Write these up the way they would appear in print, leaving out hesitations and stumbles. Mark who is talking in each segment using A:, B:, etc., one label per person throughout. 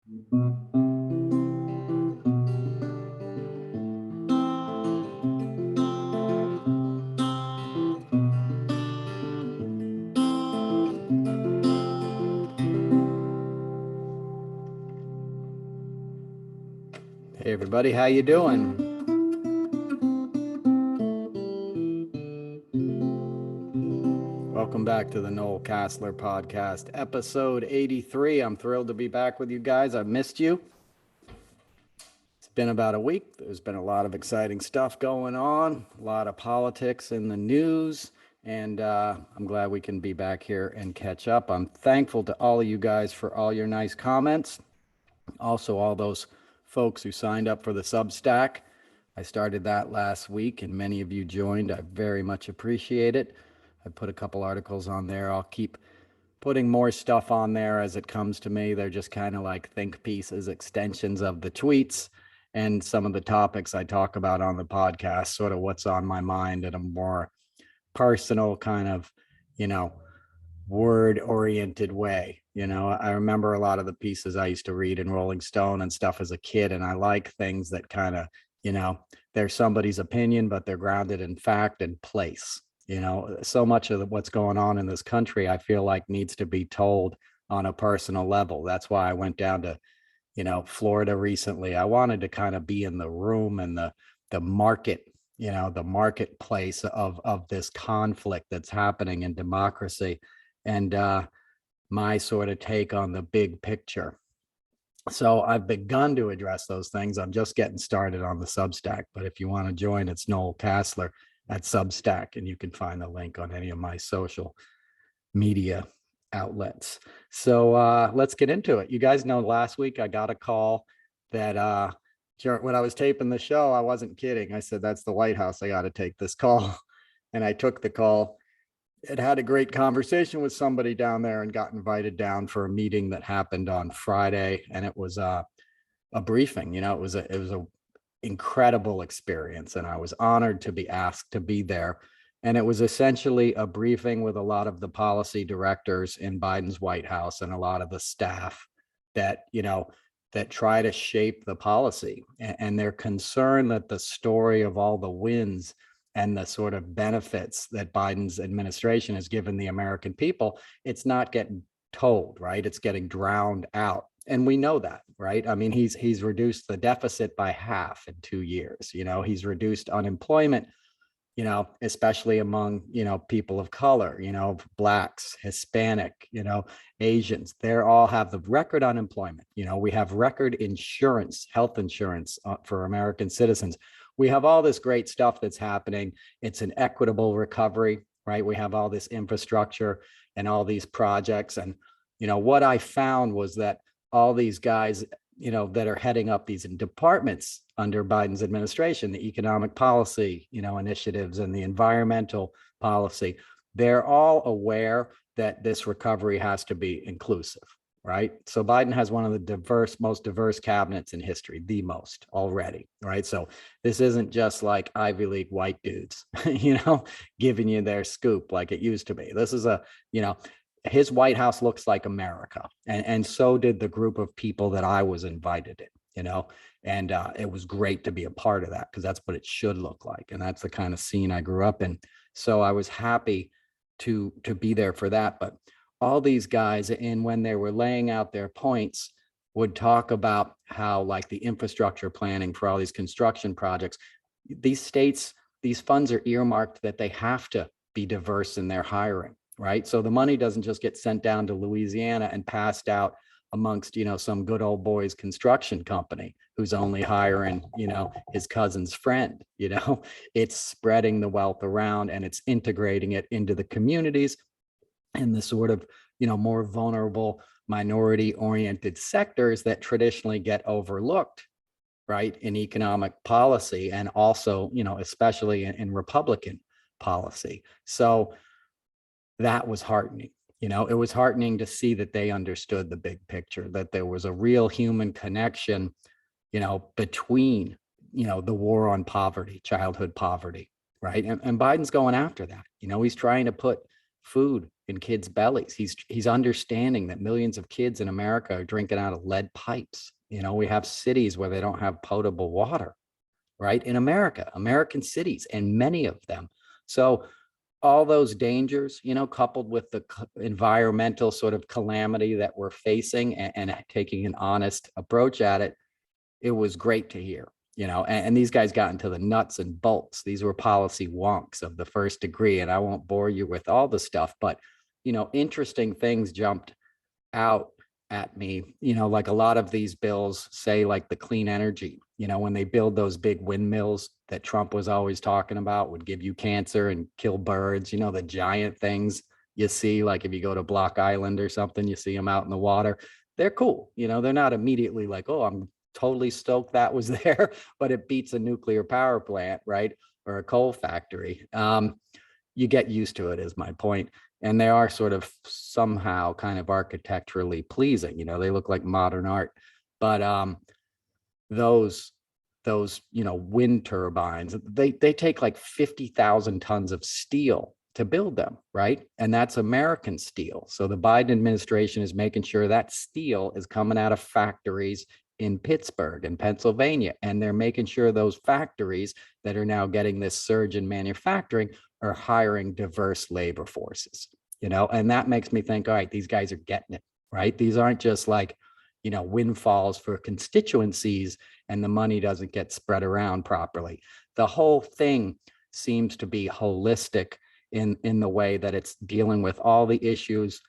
A: Hey everybody, how you doing? Welcome back to the Noel Casler podcast, episode 83. I'm thrilled to be back with you guys. I've missed you. It's been about a week. There's been a lot of exciting stuff going on, a lot of politics in the news, and I'm glad we can be back here and catch up. I'm thankful to all of you guys for all your nice comments. Also, all those folks who signed up for the Substack. I started that last week and many of you joined. I very much appreciate it. I put a couple articles on there. I'll keep putting more stuff on there as it comes to me. They're just kind of like think pieces, extensions of the tweets and some of the topics I talk about on the podcast, sort of what's on my mind in a more personal kind of, word oriented way. I remember a lot of the pieces I used to read in Rolling Stone and stuff as a kid, and I like things that kind of, they're somebody's opinion, but they're grounded in fact and place. So much of what's going on in this country, I feel like needs to be told on a personal level. That's why I went down to, Florida recently. I wanted to kind of be in the room and the market, the marketplace of this conflict that's happening in democracy, and my sort of take on the big picture. So I've begun to address those things. I'm just getting started on the Substack, but if you want to join, it's Noel Casler at Substack, and you can find the link on any of my social media outlets. So let's get into it. You guys know last week I got a call that when I was taping the show, I wasn't kidding. I said, that's the White House. I got to take this call. And I took the call. It had a great conversation with somebody down there and got invited down for a meeting that happened on Friday. And it was a briefing. It was a incredible experience. And I was honored to be asked to be there. And it was essentially a briefing with a lot of the policy directors in Biden's White House and a lot of the staff that, that try to shape the policy. And they're concerned that the story of all the wins and the sort of benefits that Biden's administration has given the American people, it's not getting told, right? It's getting drowned out. And we know that, right? I mean, he's reduced the deficit by half in 2 years. He's reduced unemployment, especially among, people of color, Blacks, Hispanic, Asians. They all have the record unemployment. We have record insurance, health insurance for American citizens. We have all this great stuff that's happening. It's an equitable recovery, right? We have all this infrastructure and all these projects. And, what I found was that all these guys, that are heading up these departments under Biden's administration, the economic policy, initiatives and the environmental policy, they're all aware that this recovery has to be inclusive, right? So Biden has one of the most diverse cabinets in history, the most already, right? So this isn't just like Ivy League white dudes, giving you their scoop like it used to be. This is his White House looks like America. And so did the group of people that I was invited in, and it was great to be a part of that because that's what it should look like. And that's the kind of scene I grew up in. So I was happy to be there for that. But all these guys, and when they were laying out their points, would talk about how like the infrastructure planning for all these construction projects, these states, these funds are earmarked that they have to be diverse in their hiring. Right. So the money doesn't just get sent down to Louisiana and passed out amongst, some good old boys construction company who's only hiring, his cousin's friend. It's spreading the wealth around and it's integrating it into the communities and the sort of, more vulnerable minority oriented sectors that traditionally get overlooked, right, in economic policy and also, especially in Republican policy. So that was heartening. It was heartening to see that they understood the big picture, that there was a real human connection, between, the war on poverty, childhood poverty, right? And Biden's going after that. He's trying to put food in kids' bellies. He's understanding that millions of kids in America are drinking out of lead pipes. We have cities where they don't have potable water, right? In America, American cities, and many of them. So all those dangers, coupled with the environmental sort of calamity that we're facing, and taking an honest approach at it, it was great to hear. And these guys got into the nuts and bolts. These were policy wonks of the first degree, and I won't bore you with all the stuff, but interesting things jumped out at me. Like a lot of these bills, say like the clean energy, when they build those big windmills that Trump was always talking about, would give you cancer and kill birds, the giant things you see, like if you go to Block Island or something, you see them out in the water. They're cool. They're not immediately like, oh, I'm totally stoked that was there, but it beats a nuclear power plant, right? Or a coal factory. You get used to it, is my point. And they are sort of somehow kind of architecturally pleasing. They look like modern art. But those wind turbines, they take like 50,000 tons of steel to build them, right? And that's American steel. So the Biden administration is making sure that steel is coming out of factories in Pittsburgh and Pennsylvania. And they're making sure those factories that are now getting this surge in manufacturing are hiring diverse labor forces, and that makes me think, all right, these guys are getting it, right? These aren't just like, windfalls for constituencies and the money doesn't get spread around properly. The whole thing seems to be holistic in the way that it's dealing with all the issues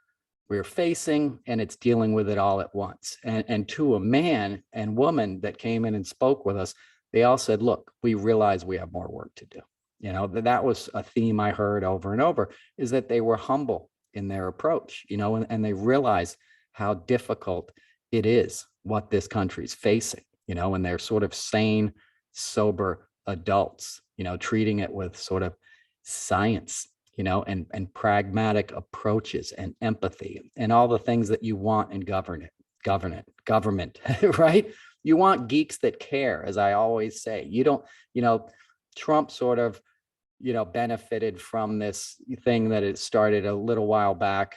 A: we're facing, and it's dealing with it all at once. And to a man and woman that came in and spoke with us, they all said, look, we realize we have more work to do. That was a theme I heard over and over, is that they were humble in their approach, and they realize how difficult it is, what this country's facing, and they're sort of sane, sober adults, treating it with sort of science, and pragmatic approaches and empathy and all the things that you want in government, right? You want geeks that care, as I always say. You don't, Trump sort of, benefited from this thing that it started a little while back,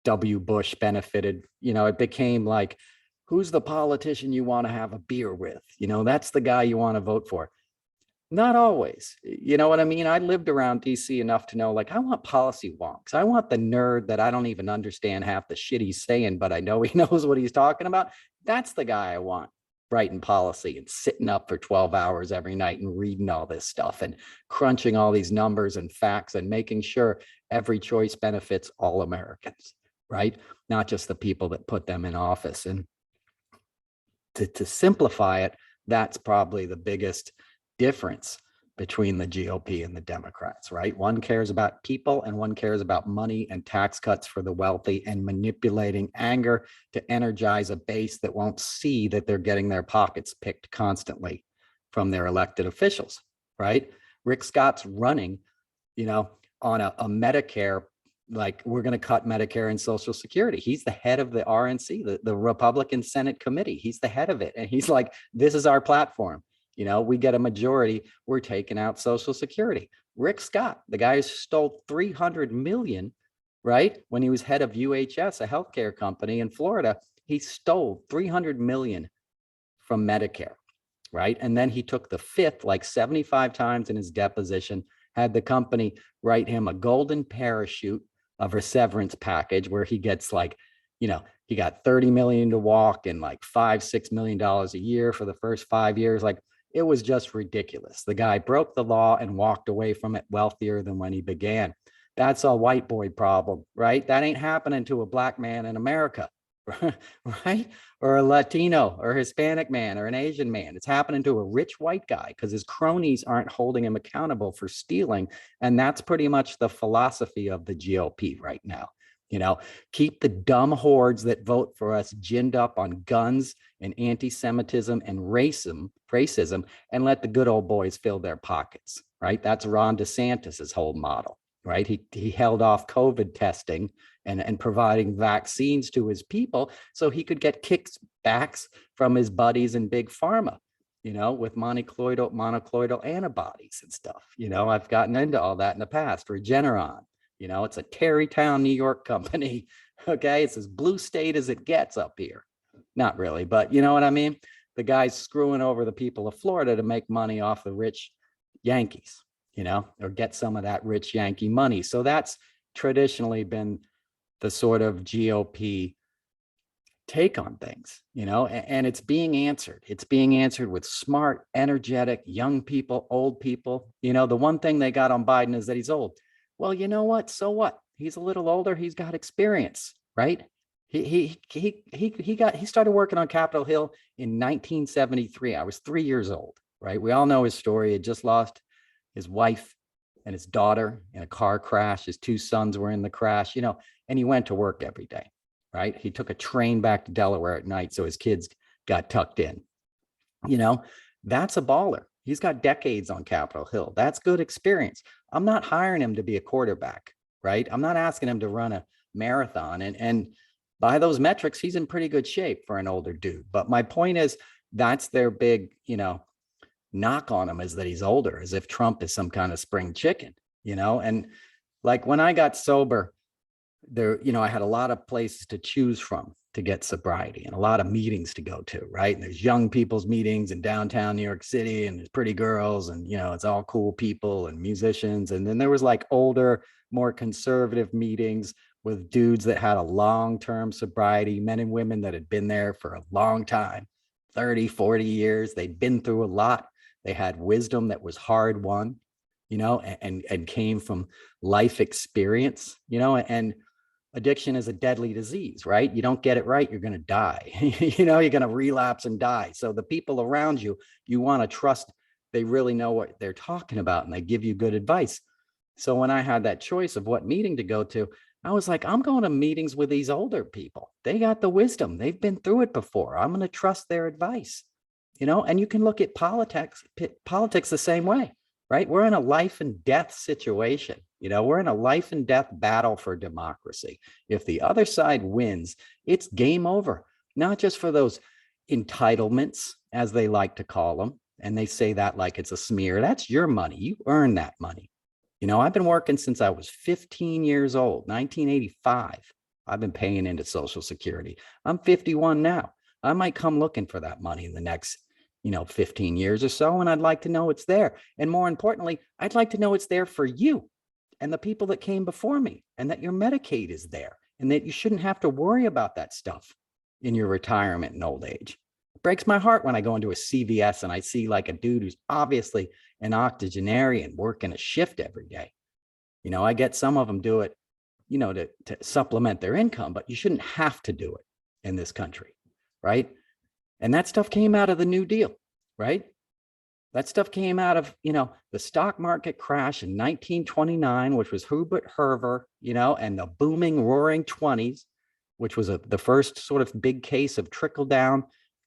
A: W. Bush benefited, it became like, who's the politician you want to have a beer with? That's the guy you want to vote for. Not always. You know what I mean? I lived around DC enough to know, like, I want policy wonks. I want the nerd that I don't even understand half the shit he's saying, but I know he knows what he's talking about. That's the guy I want writing policy and sitting up for 12 hours every night and reading all this stuff and crunching all these numbers and facts and making sure every choice benefits all Americans, right? Not just the people that put them in office. And to simplify it, that's probably the biggest difference between the GOP and the Democrats, right? One cares about people and one cares about money and tax cuts for the wealthy and manipulating anger to energize a base that won't see that they're getting their pockets picked constantly from their elected officials, right? Rick Scott's running, on a Medicare, like, we're going to cut Medicare and Social Security. He's the head of the RNC, the Republican Senate committee. He's the head of it. And he's like, this is our platform. We get a majority, we're taking out Social Security. Rick Scott, the guy who stole $300 million, right? When he was head of UHS, a healthcare company in Florida, he stole $300 million from Medicare, right? And then he took the fifth, like 75 times in his deposition, had the company write him a golden parachute of a severance package where he gets like, he got 30 million to walk and like $5-6 million a year for the first 5 years. Like, it was just ridiculous. The guy broke the law and walked away from it wealthier than when he began. That's a white boy problem, right? That ain't happening to a black man in America, right? Or a Latino or Hispanic man or an Asian man. It's happening to a rich white guy because his cronies aren't holding him accountable for stealing. And that's pretty much the philosophy of the GOP right now. Keep the dumb hordes that vote for us ginned up on guns and anti-Semitism and racism, and let the good old boys fill their pockets, right? That's Ron DeSantis's whole model, right? He held off COVID testing and providing vaccines to his people so he could get kickbacks from his buddies in Big Pharma, with monoclonal antibodies and stuff. I've gotten into all that in the past, Regeneron, You know, it's a Tarrytown, New York company. Okay. It's as blue state as it gets up here. Not really, but you know what I mean? The guy's screwing over the people of Florida to make money off the rich Yankees, you know, or get some of that rich Yankee money. So that's traditionally been the sort of GOP take on things, you know, and it's being answered. It's being answered with smart, energetic, young people, old people. You know, the one thing they got on Biden is that he's old. Well, you know what? So what? He's a little older. He's got experience, right? He started working on Capitol Hill in 1973. I was 3 years old, right? We all know his story. He had just lost his wife and his daughter in a car crash. His two sons were in the crash, you know, and he went to work every day, right? He took a train back to Delaware at night so his kids got tucked in. You know, that's a baller. He's got decades on Capitol Hill. That's good experience. I'm not hiring him to be a quarterback, right? I'm not asking him to run a marathon. And by those metrics, he's in pretty good shape for an older dude. But my point is, that's their big, you know, knock on him, is that he's older, as if Trump is some kind of spring chicken, you know? And like when I got sober, there, you know, I had a lot of places to choose from to get sobriety and a lot of meetings to go to, right? And there's young people's meetings in downtown New York City, and there's pretty girls, and, you know, it's all cool people and musicians. And then there was like older, more conservative meetings with dudes that had a long-term sobriety, men and women that had been there for a long time, 30, 40 years. They'd been through a lot. They had wisdom that was hard won, you know, and came from life experience, you know, and addiction is a deadly disease, right? You don't get it right, you're going to die. You know, you're going to relapse and die. So the people around you, you want to trust they really know what they're talking about and they give you good advice. So when I had that choice of what meeting to go to, I was like, I'm going to meetings with these older people. They got the wisdom. They've been through it before. I'm going to trust their advice, you know. And you can look at politics the same way, right? We're in a life and death situation. You know, we're in a life and death battle for democracy. If the other side wins, it's game over, not just for those entitlements, as they like to call them. And they say that like it's a smear. That's your money. You earn that money. You know, I've been working since I was 15 years old, 1985. I've been paying into Social Security. I'm 51 now. I might come looking for that money in the next, you know, 15 years or so. And I'd like to know it's there. And more importantly, I'd like to know it's there for you and the people that came before me, and that your Medicaid is there, and that you shouldn't have to worry about that stuff in your retirement and old age. It breaks my heart when I go into a CVS and I see like a dude who's obviously an octogenarian working a shift every day. You know, I get some of them do it, you know, to supplement their income, but you shouldn't have to do it in this country, right? And that stuff came out of the New Deal, right? That stuff came out of, you know, the stock market crash in 1929, which was Hubert Herver, you know, and the booming roaring 20s, which was the first sort of big case of trickle down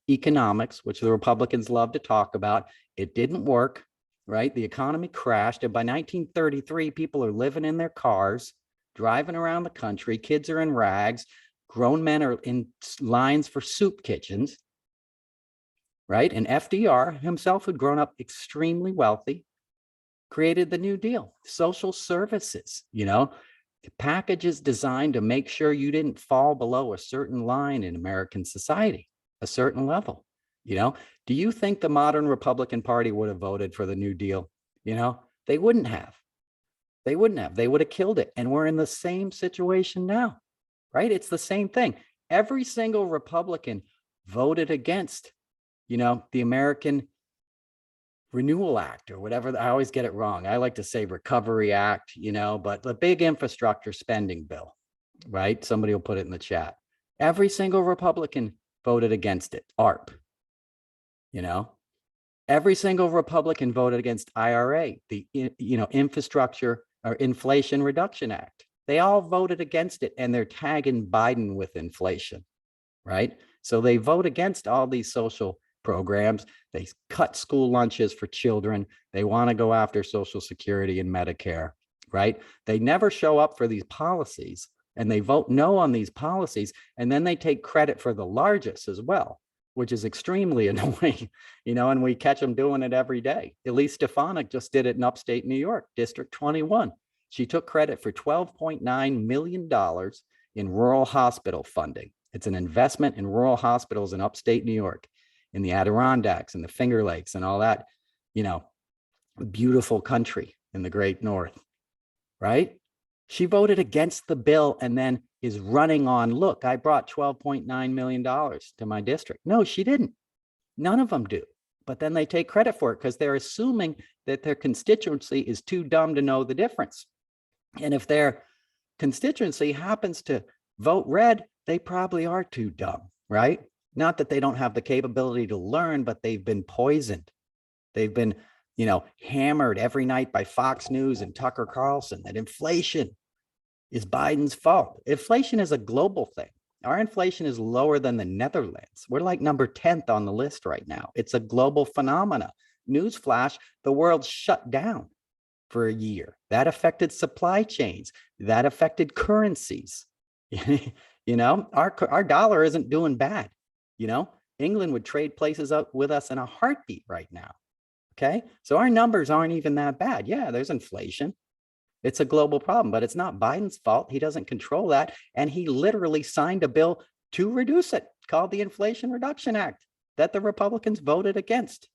A: economics, which the Republicans love to talk about. It didn't work, right? The economy crashed. And by 1933, people are living in their cars, driving around the country. Kids are in rags. Grown men are in lines for soup kitchens. Right? And FDR himself had grown up extremely wealthy, created the New Deal, social services, you know, packages designed to make sure you didn't fall below a certain line in American society, a certain level. You know, do you think the modern Republican Party would have voted for the New Deal? You know, they wouldn't have. They wouldn't have. They would have killed it. And we're in the same situation now, right? It's the same thing. Every single Republican voted against, you know, the American Renewal Act or whatever. I always get it wrong. I like to say Recovery Act, you know, but the big infrastructure spending bill, right? Somebody will put it in the chat. Every single Republican voted against it. ARP, you know, every single Republican voted against IRA, the, you know, Infrastructure or Inflation Reduction Act. They all voted against it, and they're tagging Biden with inflation, right? So they vote against all these social programs. They cut school lunches for children. They want to go after Social Security and Medicare, right? They never show up for these policies, and they vote no on these policies. And then they take credit for the largest as well, which is extremely annoying, you know, and we catch them doing it every day. Elise Stefanik just did it in upstate New York, District 21. She took credit for $12.9 million in rural hospital funding. It's an investment in rural hospitals in upstate New York, in the Adirondacks and the Finger Lakes and all that, beautiful country in the great North, right? She voted against the bill and then is running on, look, I brought $12.9 million to my district. No, she didn't. None of them do. But then they take credit for it because they're assuming that their constituency is too dumb to know the difference. And if their constituency happens to vote red, they probably are too dumb, right? Not that they don't have the capability to learn, but they've been poisoned. They've been, hammered every night by Fox News and Tucker Carlson that inflation is Biden's fault. Inflation is a global thing. Our inflation is lower than the Netherlands. We're like number 10th on the list right now. It's a global phenomena. Newsflash, the world shut down for a year. That affected supply chains. That affected currencies. Our dollar isn't doing bad. England would trade places up with us in a heartbeat right now. Okay. So our numbers aren't even that bad. Yeah, there's inflation. It's a global problem, but it's not Biden's fault. He doesn't control that. And he literally signed a bill to reduce it called the Inflation Reduction Act that the Republicans voted against,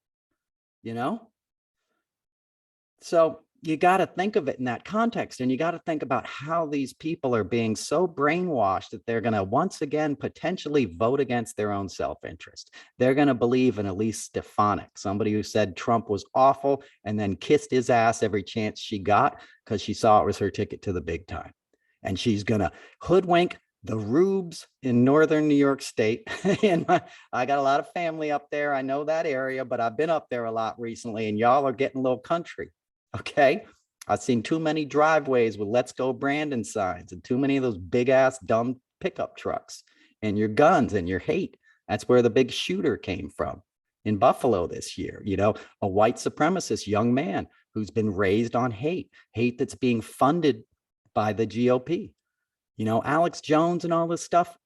A: So you got to think of it in that context, and you got to think about how these people are being so brainwashed that they're going to once again potentially vote against their own self-interest. They're going to believe in Elise Stefanik, somebody who said Trump was awful and then kissed his ass every chance she got because she saw it was her ticket to the big time. And she's going to hoodwink the rubes in northern New York State. And I got a lot of family up there. I know that area, but I've been up there a lot recently, and y'all are getting a little country. Okay. I've seen too many driveways with "Let's Go Brandon" signs and too many of those big ass dumb pickup trucks and your guns and your hate. That's where the big shooter came from in Buffalo this year. A white supremacist young man who's been raised on hate that's being funded by the GOP. Alex Jones and all this stuff.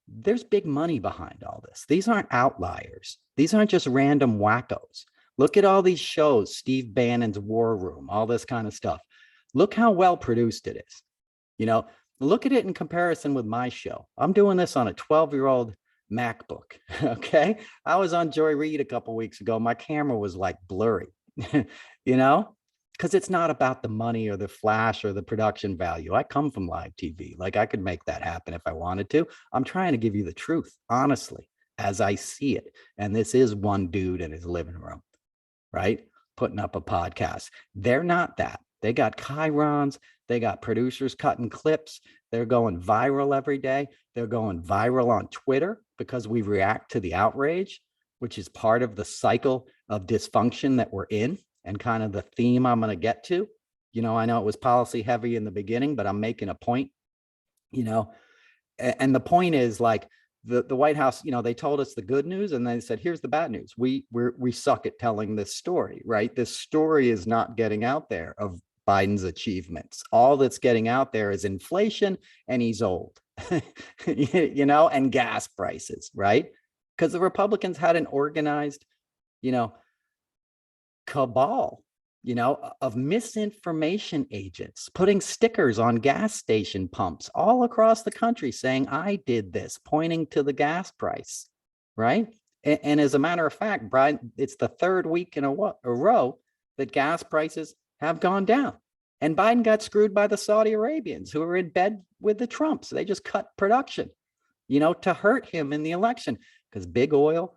A: There's big money behind all this. These aren't outliers. These aren't just random wackos. Look at all these shows, Steve Bannon's War Room, all this kind of stuff. Look how well produced it is. Look at it in comparison with my show. I'm doing this on a 12-year-old MacBook. Okay. I was on Joy Reid a couple of weeks ago. My camera was like blurry, because it's not about the money or the flash or the production value. I come from live TV. Like, I could make that happen if I wanted to. I'm trying to give you the truth, honestly, as I see it. And this is one dude in his living room, right? Putting up a podcast. They're not that. They got chyrons. They got producers cutting clips. They're going viral every day. They're going viral on Twitter because we react to the outrage, which is part of the cycle of dysfunction that we're in and kind of the theme I'm going to get to. I know it was policy heavy in the beginning, but I'm making a point, and the point is, like, the White House, they told us the good news and they said, here's the bad news. We suck at telling this story, right? This story is not getting out there of Biden's achievements. All that's getting out there is inflation, and he's old, and gas prices, right? Because the Republicans had an organized, cabal, of misinformation agents putting stickers on gas station pumps all across the country saying, I did this, pointing to the gas price, right? And as a matter of fact, Brian, it's the third week in a row that gas prices have gone down. And Biden got screwed by the Saudi Arabians who are in bed with the Trumps. They just cut production, to hurt him in the election, because big oil,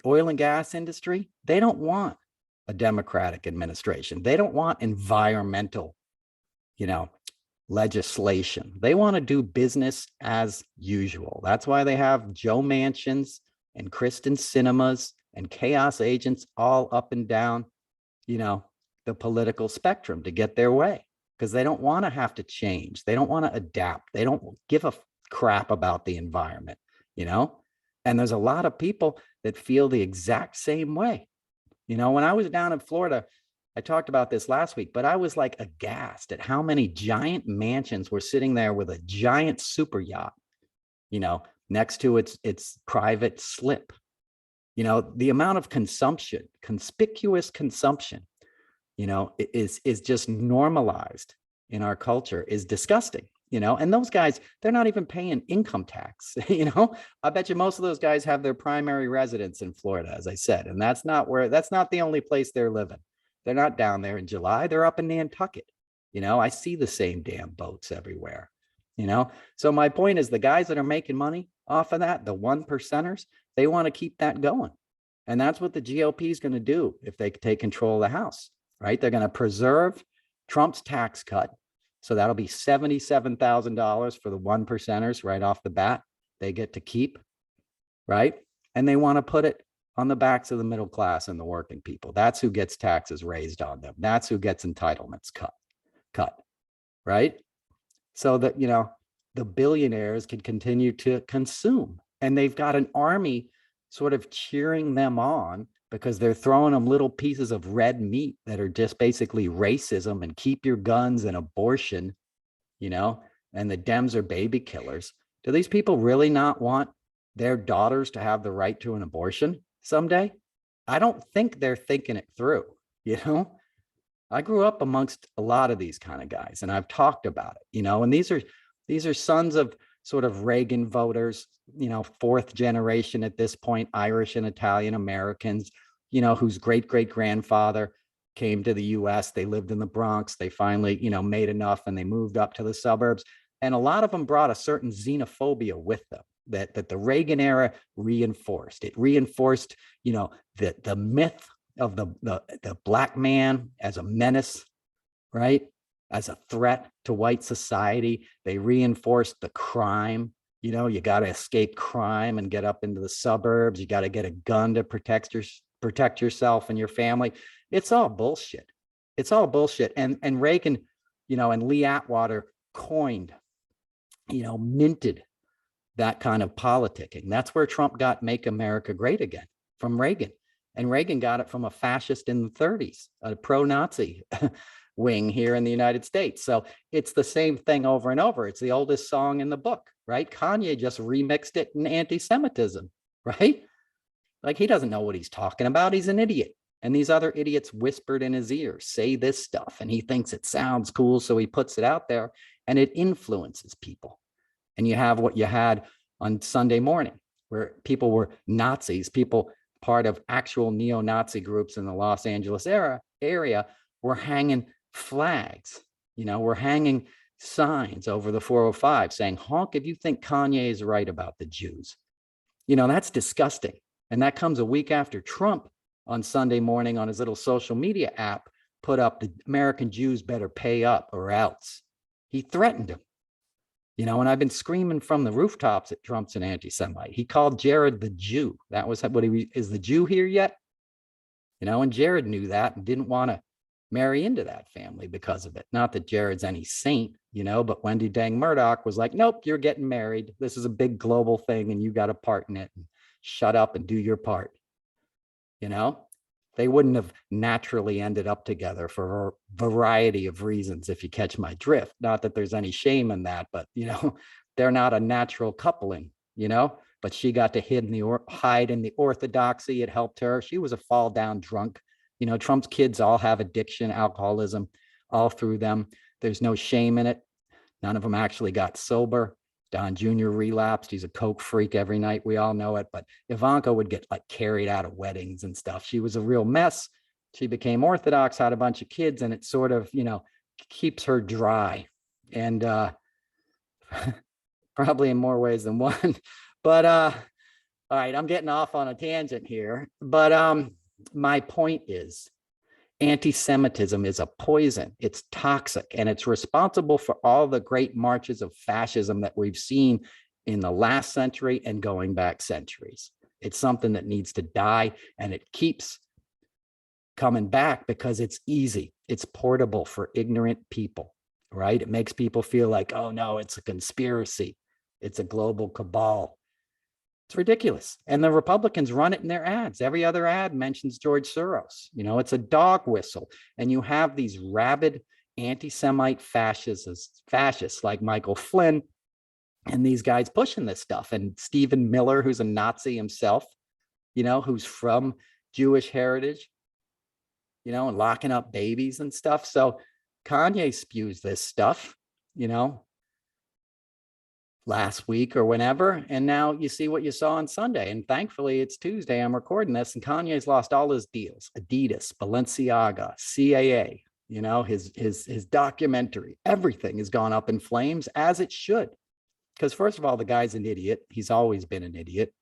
A: oil and gas industry, they don't want a Democratic administration. They don't want environmental, legislation. They want to do business as usual. That's why they have Joe Manchins and Kristen Cinemas and chaos agents all up and down, the political spectrum to get their way, because they don't want to have to change. They don't want to adapt. They don't give a crap about the environment, and there's a lot of people that feel the exact same way. When I was down in Florida, I talked about this last week, but I was like aghast at how many giant mansions were sitting there with a giant super yacht, next to its private slip. The amount of consumption, conspicuous consumption is just normalized in our culture is disgusting. And those guys, they're not even paying income tax. I bet you most of those guys have their primary residence in Florida, as I said, and that's not the only place they're living. They're not down there in July. They're up in Nantucket. I see the same damn boats everywhere. So my point is, the guys that are making money off of that, the one percenters, they want to keep that going. And that's what the GOP is going to do if they take control of the House, right? They're going to preserve Trump's tax cut. So that'll be $77,000 for the one percenters right off the bat. They get to keep, right? And they want to put it on the backs of the middle class and the working people. That's who gets taxes raised on them. That's who gets entitlements cut, right? So that, the billionaires can continue to consume. And they've got an army sort of cheering them on because they're throwing them little pieces of red meat that are just basically racism and keep your guns and abortion, and the Dems are baby killers. Do these people really not want their daughters to have the right to an abortion someday? I don't think they're thinking it through, I grew up amongst a lot of these kind of guys, and I've talked about it, and these are sons of sort of Reagan voters, fourth generation at this point, Irish and Italian Americans, whose great-great-grandfather came to the US. They lived in the Bronx. They finally, made enough and they moved up to the suburbs. And a lot of them brought a certain xenophobia with them that the Reagan era reinforced. It reinforced, the myth of the black man as a menace, right? As a threat to white society. They reinforced the crime. You got to escape crime and get up into the suburbs. You got to get a gun to protect yourself and your family. It's all bullshit. It's all bullshit. And Reagan, and Lee Atwater coined, minted that kind of politicking. That's where Trump got "Make America Great Again" from Reagan. And Reagan got it from a fascist in the 30s, a pro-Nazi wing here in the United States. So it's the same thing over and over. It's the oldest song in the book, right? Kanye just remixed it in anti-Semitism, right? Like, he doesn't know what he's talking about. He's an idiot. And these other idiots whispered in his ear, say this stuff, and he thinks it sounds cool, so he puts it out there, and it influences people. And you have what you had on Sunday morning, where people were Nazis, people part of actual neo-Nazi groups in the Los Angeles area were hanging flags, we're hanging signs over the 405 saying, honk if you think Kanye is right about the Jews. That's disgusting. And that comes a week after Trump on Sunday morning on his little social media app put up, the American Jews better pay up or else. He threatened him. And I've been screaming from the rooftops that Trump's an anti-Semite. He called Jared the Jew. That was what is the Jew here yet? And Jared knew that and didn't want to marry into that family because of it. Not that Jared's any saint, but Wendy Dang Murdoch was like, nope, you're getting married. This is a big global thing and you got a part in it. And shut up and do your part. They wouldn't have naturally ended up together for a variety of reasons, if you catch my drift. Not that there's any shame in that, but, they're not a natural coupling, but she got to hide in the orthodoxy. It helped her. She was a fall down drunk. Trump's kids all have addiction, alcoholism, all through them. There's no shame in it. None of them actually got sober. Don Jr. relapsed. He's a coke freak every night. We all know it. But Ivanka would get carried out of weddings and stuff. She was a real mess. She became Orthodox, had a bunch of kids, and it sort of, keeps her dry. And probably in more ways than one. But all right, I'm getting off on a tangent here. But my point is, anti-Semitism is a poison. It's toxic, and it's responsible for all the great marches of fascism that we've seen in the last century and going back centuries. It's something that needs to die, and it keeps coming back because it's easy. It's portable for ignorant people, right? It makes people feel like, oh no, it's a conspiracy. It's a global cabal. It's ridiculous. And the Republicans run it in their ads. Every other ad mentions George Soros. It's a dog whistle. And you have these rabid anti-Semite fascists like Michael Flynn and these guys pushing this stuff. And Stephen Miller, who's a Nazi himself, who's from Jewish heritage. and locking up babies and stuff. So Kanye spews this stuff, last week or whenever. And now you see what you saw on Sunday. And thankfully it's Tuesday. I'm recording this, and Kanye's lost all his deals: Adidas, Balenciaga, CAA, his documentary, everything has gone up in flames, as it should. Because first of all, the guy's an idiot. He's always been an idiot.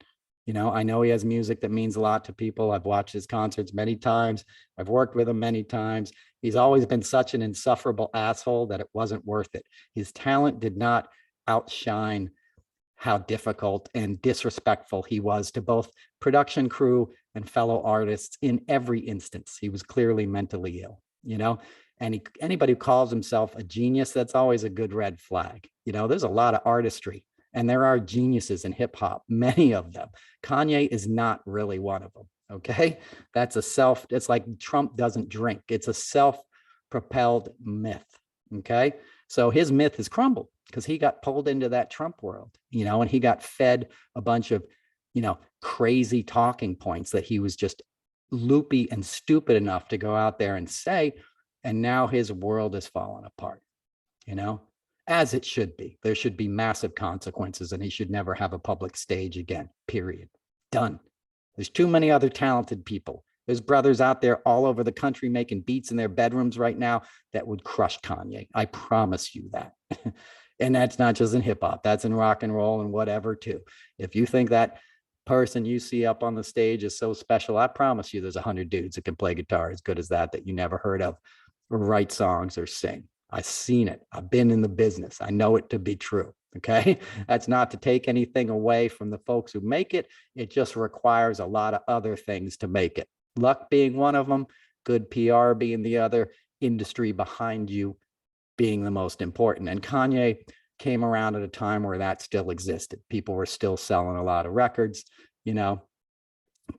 A: I know he has music that means a lot to people. I've watched his concerts many times. I've worked with him many times. He's always been such an insufferable asshole that it wasn't worth it. His talent did not outshine how difficult and disrespectful he was to both production crew and fellow artists in every instance. He was clearly mentally ill, and anybody who calls himself a genius, that's always a good red flag. There's a lot of artistry, and there are geniuses in hip hop, many of them. Kanye is not really one of them. Okay. It's like Trump doesn't drink. It's a self-propelled myth. Okay. So his myth has crumbled because he got pulled into that Trump world, and he got fed a bunch of, crazy talking points that he was just loopy and stupid enough to go out there and say. And now his world is falling apart, as it should be. There should be massive consequences, and he should never have a public stage again, period. Done. There's too many other talented people. There's brothers out there all over the country making beats in their bedrooms right now that would crush Kanye. I promise you that. And that's not just in hip hop, that's in rock and roll and whatever too. If you think that person you see up on the stage is so special, I promise you there's 100 dudes that can play guitar as good as that you never heard of, or write songs or sing. I've seen it. I've been in the business. I know it to be true. Okay. That's not to take anything away from the folks who make it. It just requires a lot of other things to make it. Luck being one of them, good PR being the other, industry behind you being the most important. And Kanye came around at a time where that still existed. People were still selling a lot of records,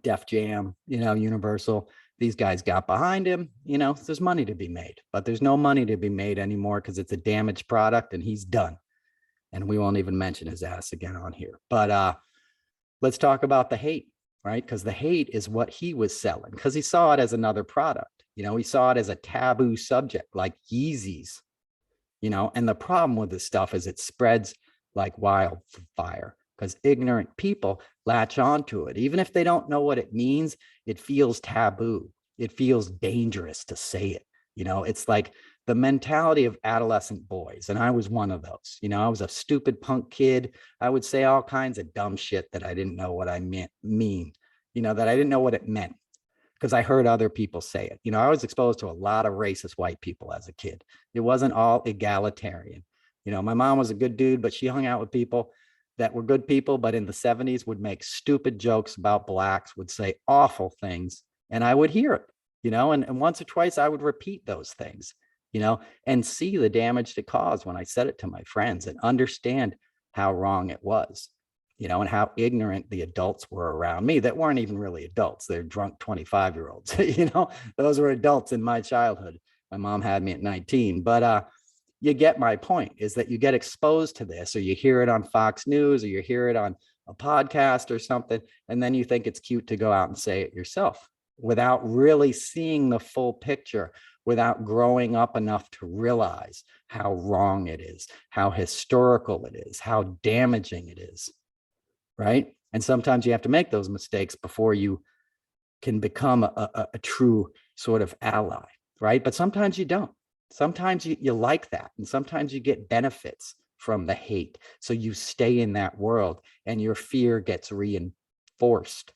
A: Def Jam, Universal. These guys got behind him, there's money to be made, but there's no money to be made anymore because it's a damaged product and he's done. And we won't even mention his ass again on here. But let's talk about the hate, right? Because the hate is what he was selling, because he saw it as another product. He saw it as a taboo subject like Yeezys, and the problem with this stuff is it spreads like wildfire because ignorant people latch onto it. Even if they don't know what it means, it feels taboo. It feels dangerous to say it. It's like the mentality of adolescent boys. And I was one of those. I was a stupid punk kid. I would say all kinds of dumb shit that I didn't know what I mean, that I didn't know what it meant because I heard other people say it. I was exposed to a lot of racist white people as a kid. It wasn't all egalitarian. My mom was a good dude, but she hung out with people that were good people, but in the 70s would make stupid jokes about blacks, would say awful things, and I would hear it, and once or twice I would repeat those things, and see the damage it caused when I said it to my friends and understand how wrong it was, and how ignorant the adults were around me that weren't even really adults. They're drunk 25-year-olds, those were adults in my childhood. My mom had me at 19, but you get my point, is that you get exposed to this, or you hear it on Fox News, or you hear it on a podcast or something, and then you think it's cute to go out and say it yourself without really seeing the full picture, without growing up enough to realize how wrong it is, how historical it is, how damaging it is, right? And sometimes you have to make those mistakes before you can become a true sort of ally, right? But sometimes you don't. Sometimes you like that, and sometimes you get benefits from the hate. So you stay in that world and your fear gets reinforced,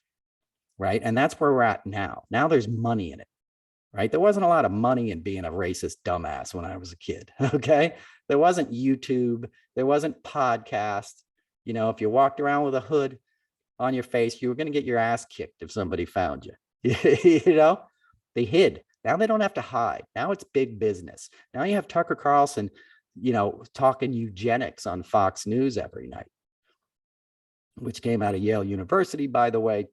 A: right? And that's where we're at now. Now there's money in it, right? There wasn't a lot of money in being a racist dumbass when I was a kid, okay? There wasn't YouTube. There wasn't podcasts. If you walked around with a hood on your face, you were going to get your ass kicked if somebody found you. They hid. Now they don't have to hide. Now it's big business. Now you have Tucker Carlson, talking eugenics on Fox News every night, which came out of Yale University, by the way.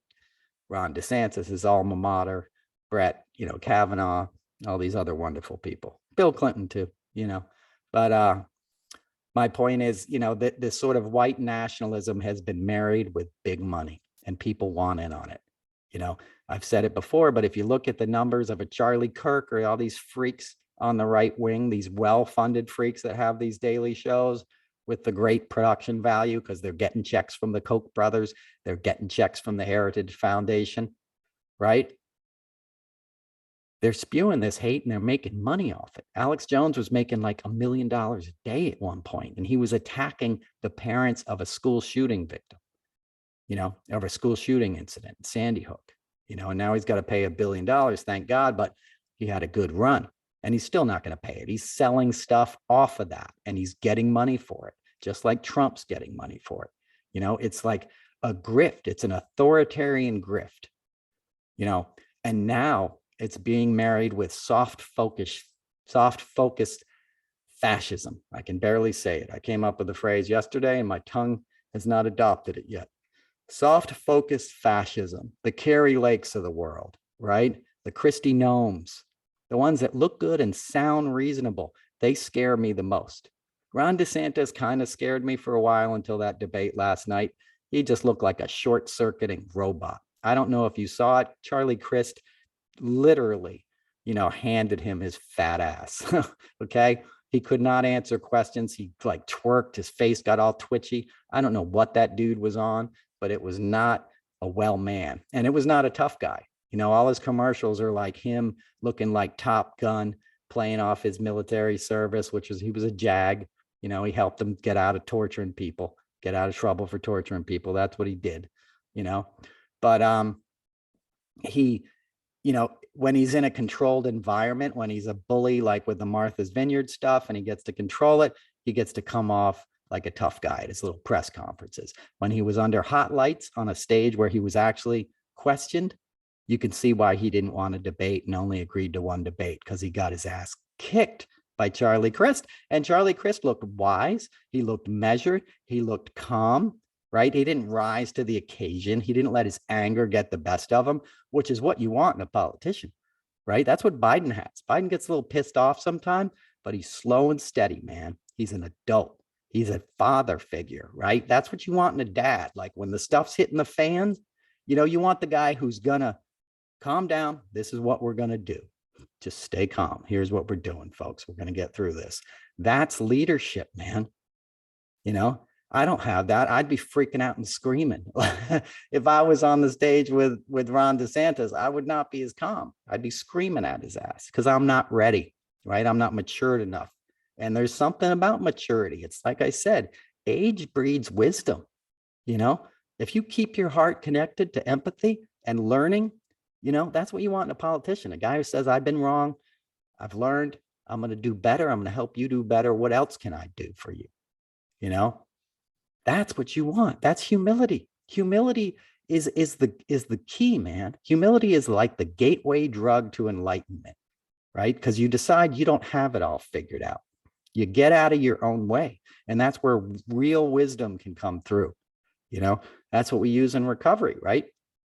A: Ron DeSantis, his alma mater, Brett, Kavanaugh, all these other wonderful people. Bill Clinton too, But my point is, that this sort of white nationalism has been married with big money, and people want in on it. You know, I've said it before, but if you look at the numbers of a Charlie Kirk or all these freaks on the right wing, these well-funded freaks that have these daily shows with the great production value because they're getting checks from the Koch brothers, they're getting checks from the Heritage Foundation, right? They're spewing this hate and they're making money off it. Alex Jones was making like $1 million a day at one point, and he was attacking the parents of a school shooting victim, you know, of a school shooting incident in Sandy Hook, you know, and now he's got to pay $1 billion, thank God, but he had a good run and he's still not going to pay it. He's selling stuff off of that and he's getting money for it, just like Trump's getting money for it. You know, it's like a grift. It's an authoritarian grift, you know, and now it's being married with soft focused fascism. I can barely say it. I came up with the phrase yesterday and my tongue has not adopted it yet. Soft focused fascism, the Carrie Lakes of the world, right? The Christy Nomes, the ones that look good and sound reasonable. They scare me the most. Ron DeSantis kind of scared me for a while until that debate last night. He just looked like a short circuiting robot. I don't know if you saw it. Charlie Crist literally, you know, handed him his fat ass. Okay. He could not answer questions. He like twerked, his face got all twitchy. I don't know what that dude was on, but it was not a well man. And it was not a tough guy. You know, all his commercials are like him looking like Top Gun, playing off his military service, which was, he was a JAG. You know, he helped them get out of torturing people, get out of trouble for torturing people. That's what he did, you know. But he, you know, when he's in a controlled environment, when he's a bully, like with the Martha's Vineyard stuff, and he gets to control it, he gets to come off like a tough guy at his little press conferences. When he was under hot lights on a stage where he was actually questioned, you can see why he didn't want to debate and only agreed to one debate, because he got his ass kicked by Charlie Crist. And Charlie Crist looked wise. He looked measured. He looked calm, right? He didn't rise to the occasion. He didn't let his anger get the best of him, which is what you want in a politician, right? That's what Biden has. Biden gets a little pissed off sometimes, but he's slow and steady, man. He's an adult. He's a father figure, right? That's what you want in a dad. Like when the stuff's hitting the fans, you know, you want the guy who's gonna calm down. This is what we're gonna do. Just stay calm. Here's what we're doing, folks. We're gonna get through this. That's leadership, man. You know, I don't have that. I'd be freaking out and screaming. If I was on the stage with Ron DeSantis, I would not be as calm. I'd be screaming at his ass because I'm not ready, right? I'm not matured enough. And there's something about maturity. It's like I said, age breeds wisdom. You know, if you keep your heart connected to empathy and learning, you know, that's what you want in a politician. A guy who says, I've been wrong. I've learned. I'm going to do better. I'm going to help you do better. What else can I do for you? You know, that's what you want. That's humility. Humility is the key, man. Humility is like the gateway drug to enlightenment, right? Because you decide you don't have it all figured out. You get out of your own way. And that's where real wisdom can come through. You know, that's what we use in recovery, right?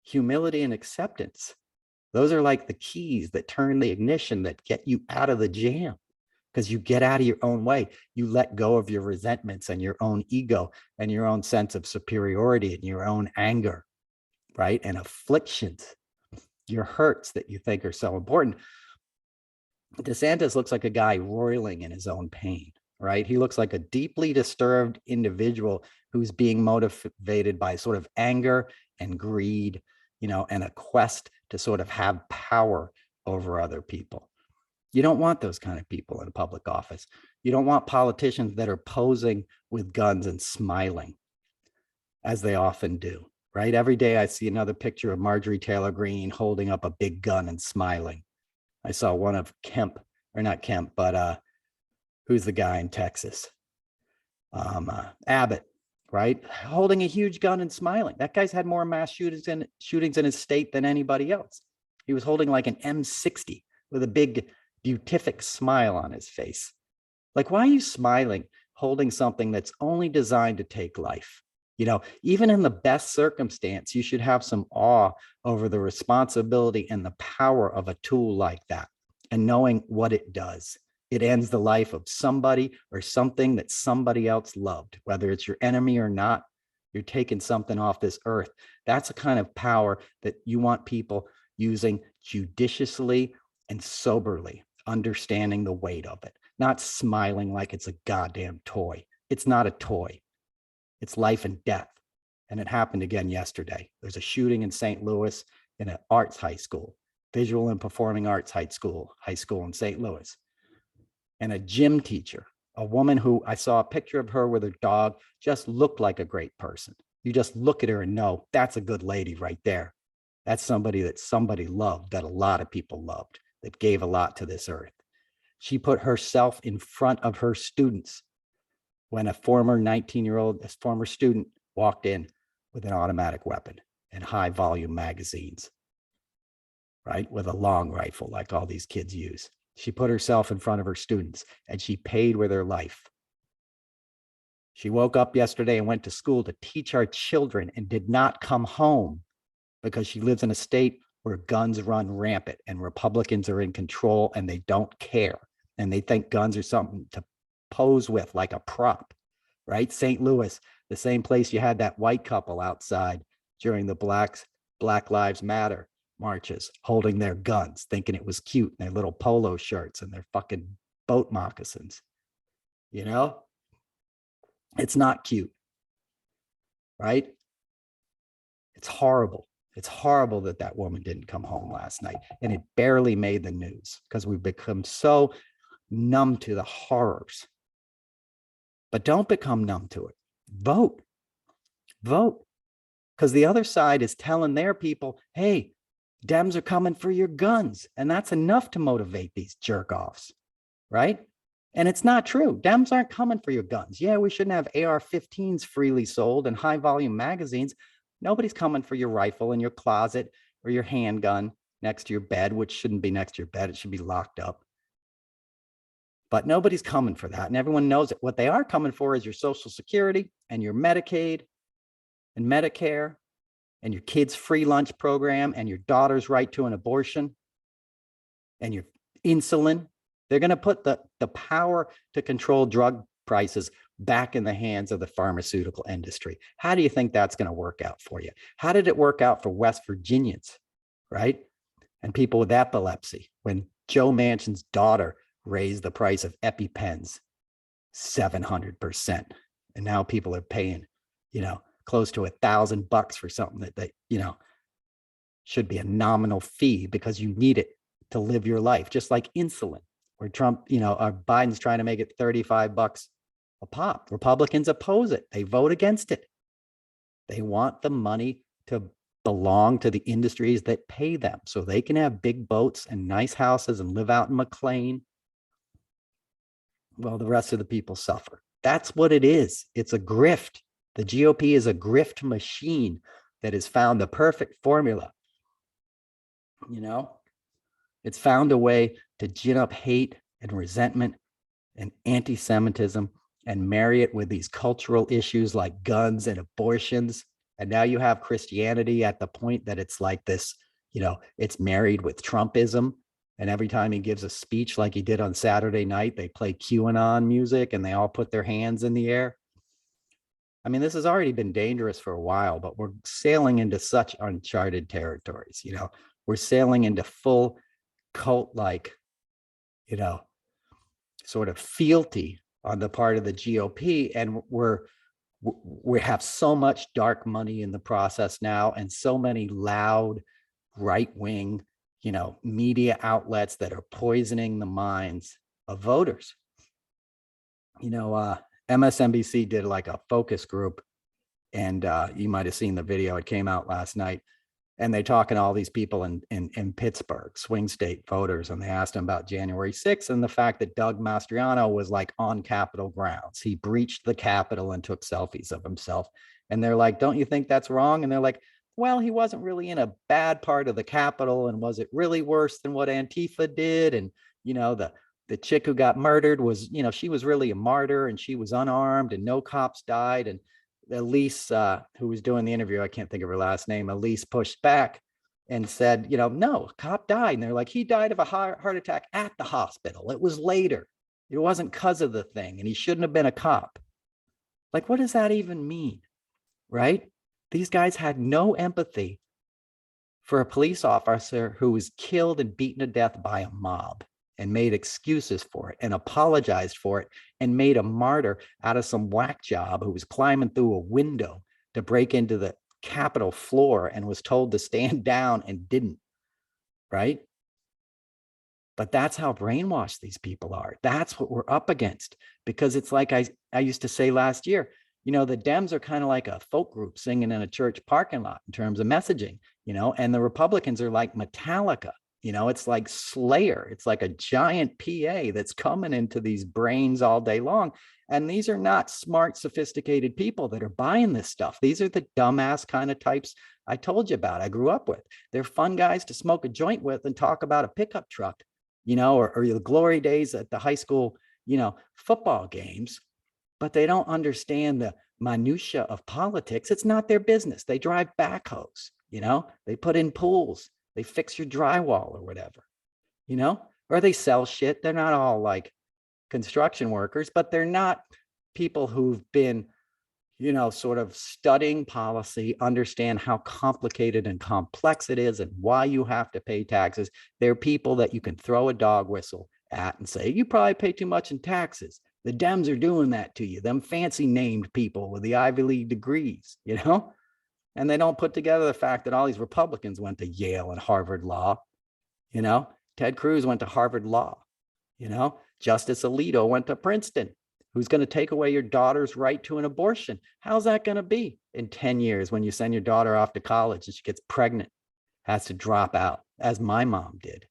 A: Humility and acceptance. Those are like the keys that turn the ignition that get you out of the jam. Because you get out of your own way. You let go of your resentments and your own ego and your own sense of superiority and your own anger, right? And afflictions, your hurts that you think are so important. DeSantis looks like a guy roiling in his own pain, right? He looks like a deeply disturbed individual who's being motivated by sort of anger and greed, you know, and a quest to sort of have power over other people. You don't want those kind of people in public office. You don't want politicians that are posing with guns and smiling, as they often do, right? Every day I see another picture of Marjorie Taylor Greene holding up a big gun and smiling. I saw one of Kemp, or not Kemp, but who's the guy in Texas? Abbott, right? Holding a huge gun and smiling. That guy's had more mass shootings in his state than anybody else. He was holding like an M60 with a big beatific smile on his face. Like, why are you smiling, holding something that's only designed to take life? You know, even in the best circumstance, you should have some awe over the responsibility and the power of a tool like that, and knowing what it does. It ends the life of somebody or something that somebody else loved, whether it's your enemy or not. You're taking something off this earth. That's a kind of power that you want people using judiciously and soberly, understanding the weight of it, not smiling like it's a goddamn toy. It's not a toy. It's life and death. And it happened again yesterday. There's a shooting in St. Louis in an arts high school, visual and performing arts high school in St. Louis. And a gym teacher, a woman who I saw a picture of her with her dog, just looked like a great person. You just look at her and know that's a good lady right there. That's somebody that somebody loved, that a lot of people loved, that gave a lot to this earth. She put herself in front of her students when a former 19-year-old, a former student, walked in with an automatic weapon and high volume magazines, right? With a long rifle like all these kids use. She put herself in front of her students and she paid with her life. She woke up yesterday and went to school to teach our children and did not come home because she lives in a state where guns run rampant and Republicans are in control and they don't care. And they think guns are something to pose with like a prop, right? St. Louis, the same place you had that white couple outside during the Black Lives Matter marches, holding their guns, thinking it was cute, in their little polo shirts and their fucking boat moccasins. You know, it's not cute, right? It's horrible. It's horrible that that woman didn't come home last night, and it barely made the news because we've become so numb to the horrors. But don't become numb to it. Vote. Because the other side is telling their people, hey, Dems are coming for your guns. And that's enough to motivate these jerk offs, right? And it's not true. Dems aren't coming for your guns. Yeah, we shouldn't have AR-15s freely sold and high volume magazines. Nobody's coming for your rifle in your closet or your handgun next to your bed, which shouldn't be next to your bed. It should be locked up. But nobody's coming for that. And everyone knows it. What they are coming for is your Social Security and your Medicaid and Medicare and your kids' free lunch program and your daughter's right to an abortion and your insulin. They're going to put the power to control drug prices back in the hands of the pharmaceutical industry. How do you think that's going to work out for you? How did it work out for West Virginians, right? And people with epilepsy when Joe Manchin's daughter raised the price of EpiPens 700%. And now people are paying, close to $1,000 for something that should be a nominal fee because you need it to live your life, just like insulin, where Trump, Biden's trying to make it $35 a pop. Republicans oppose it. They vote against it. They want the money to belong to the industries that pay them so they can have big boats and nice houses and live out in McLean. Well, the rest of the people suffer. That's what it is. It's a grift. The GOP is a grift machine that has found the perfect formula. It's found a way to gin up hate and resentment and anti-Semitism and marry it with these cultural issues like guns and abortions. And now you have Christianity at the point that it's like this, it's married with Trumpism. And every time he gives a speech like he did on Saturday night, they play QAnon music and they all put their hands in the air. I mean, this has already been dangerous for a while, but we're sailing into such uncharted territories. We're sailing into full cult-like, sort of fealty on the part of the GOP. And we have so much dark money in the process now and so many loud right-wing, media outlets that are poisoning the minds of voters. MSNBC did like a focus group, and you might have seen the video. It came out last night, and they talking to all these people in Pittsburgh, swing state voters, and they asked them about January 6th and the fact that Doug Mastriano was like on Capitol grounds. He breached the Capitol and took selfies of himself. And they're like, don't you think that's wrong? And they're like, well, he wasn't really in a bad part of the Capitol. And was it really worse than what Antifa did? And, the chick who got murdered was, she was really a martyr and she was unarmed and no cops died. And Elise, who was doing the interview, I can't think of her last name, Elise pushed back and said, no, a cop died. And they're like, he died of a heart attack at the hospital. It was later. It wasn't because of the thing. And he shouldn't have been a cop. Like, what does that even mean? right? These guys had no empathy for a police officer who was killed and beaten to death by a mob, and made excuses for it and apologized for it and made a martyr out of some whack job who was climbing through a window to break into the Capitol floor and was told to stand down and didn't, right? But that's how brainwashed these people are. That's what we're up against. Because it's like I used to say last year, the Dems are kind of like a folk group singing in a church parking lot in terms of messaging, and the Republicans are like Metallica. It's like Slayer. It's like a giant PA that's coming into these brains all day long. And these are not smart, sophisticated people that are buying this stuff. These are the dumbass kind of types I told you about, I grew up with. They're fun guys to smoke a joint with and talk about a pickup truck, or the glory days at the high school, football games, but they don't understand the minutia of politics. It's not their business. They drive backhoes, they put in pools, they fix your drywall or whatever, or they sell shit. They're not all like construction workers, but they're not people who've been, sort of studying policy, understand how complicated and complex it is and why you have to pay taxes. They're people that you can throw a dog whistle at and say, you probably pay too much in taxes. The Dems are doing that to you, them fancy named people with the Ivy League degrees, and they don't put together the fact that all these Republicans went to Yale and Harvard Law. Ted Cruz went to Harvard Law. Justice Alito went to Princeton. Who's going to take away your daughter's right to an abortion? How's that going to be in 10 years when you send your daughter off to college and she gets pregnant, has to drop out, as my mom did,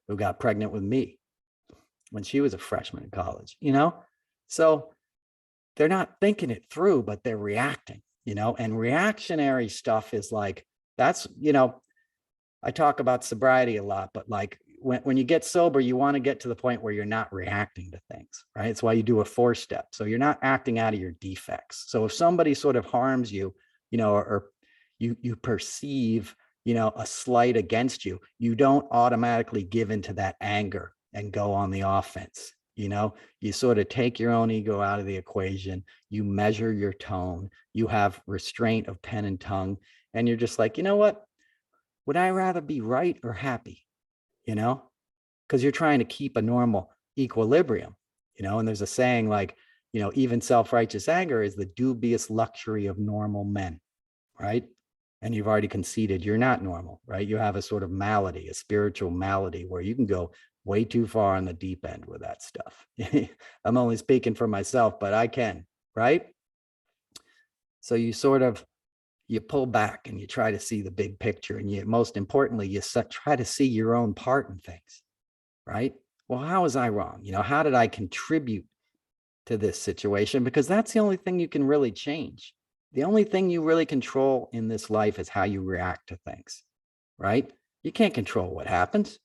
A: who got pregnant with me when she was a freshman in college, So they're not thinking it through, but they're reacting, and reactionary stuff is like, that's, I talk about sobriety a lot, but like, when you get sober, you want to get to the point where you're not reacting to things, right? It's why you do a 4-step. So you're not acting out of your defects. So if somebody sort of harms you, or you perceive, a slight against you, you don't automatically give into that anger and go on the offense. You sort of take your own ego out of the equation. You measure your tone. You have restraint of pen and tongue. And you're just like, you know what? Would I rather be right or happy? Because you're trying to keep a normal equilibrium, and there's a saying like, even self-righteous anger is the dubious luxury of normal men, right? And you've already conceded you're not normal, right? You have a sort of malady, a spiritual malady where you can go way too far on the deep end with that stuff. I'm only speaking for myself, but I can, right? So you pull back and you try to see the big picture, and most importantly, you try to see your own part in things, right? Well, how was I wrong? How did I contribute to this situation? Because that's the only thing you can really change. The only thing you really control in this life is how you react to things, right? You can't control what happens.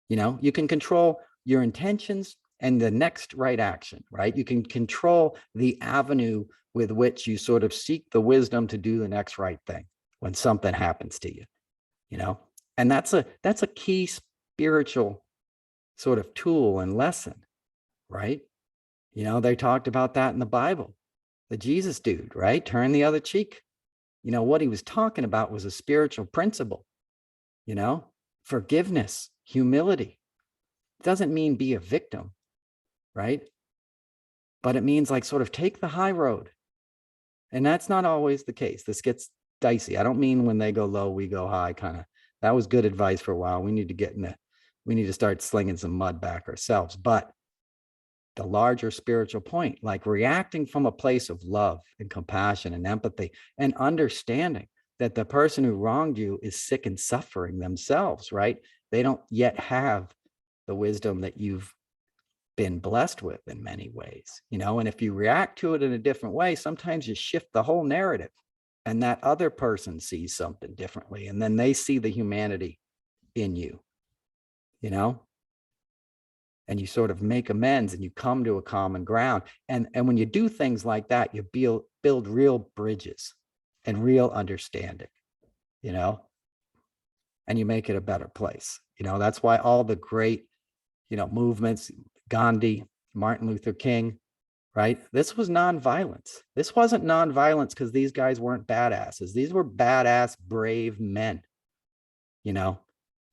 A: You can control your intentions and the next right action, right? You can control the avenue with which you sort of seek the wisdom to do the next right thing when something happens to you, and that's a key spiritual sort of tool and lesson, right? They talked about that in the Bible, the Jesus dude, right? Turn the other cheek. What he was talking about was a spiritual principle, forgiveness, humility. It doesn't mean be a victim, right? But it means like sort of take the high road. And that's not always the case. This gets dicey. I don't mean when they go low, we go high kind of. That was good advice for a while. We need to start slinging some mud back ourselves. But the larger spiritual point, like reacting from a place of love and compassion and empathy and understanding that the person who wronged you is sick and suffering themselves, right? They don't yet have the wisdom that you've been blessed with in many ways, and if you react to it in a different way, sometimes you shift the whole narrative, and that other person sees something differently, and then they see the humanity in you, and you sort of make amends and you come to a common ground. And when you do things like that, you build real bridges and real understanding, and you make it a better place. That's why all the great, movements, Gandhi, Martin Luther King, right? This was nonviolence. This wasn't nonviolence because these guys weren't badasses. These were badass, brave men, you know,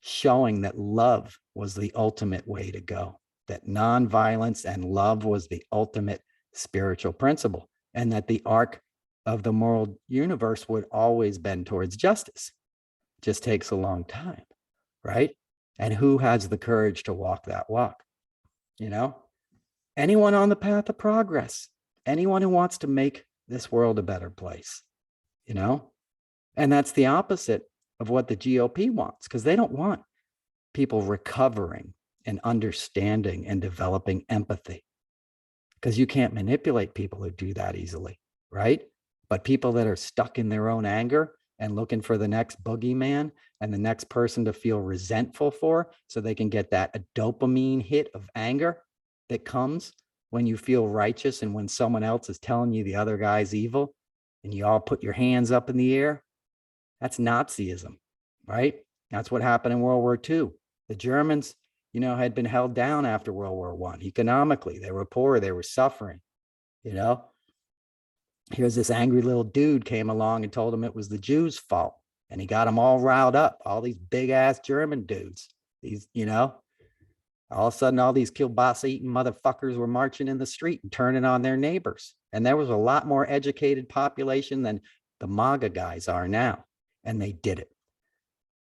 A: showing that love was the ultimate way to go, that nonviolence and love was the ultimate spiritual principle, and that the arc of the moral universe would always bend towards justice. It just takes a long time, right? And who has the courage to walk that walk? You know, anyone on the path of progress, anyone who wants to make this world a better place, you know? And that's the opposite of what the GOP wants, because they don't want people recovering and understanding and developing empathy, because you can't manipulate people who do that easily, right? But people that are stuck in their own anger and looking for the next boogeyman and the next person to feel resentful for, so they can get that a dopamine hit of anger that comes when you feel righteous and when someone else is telling you the other guy's evil and you all put your hands up in the air. That's Nazism, right? That's what happened in World War II. The Germans, you know, had been held down after World War I economically. They were poor, they were suffering, you know. Here's this angry little dude came along and told him it was the Jews' fault. And he got them all riled up, all these big ass German dudes. These, you know, all of a sudden, all these kielbasa eating motherfuckers were marching in the street and turning on their neighbors. And there was a lot more educated population than the MAGA guys are now. And they did it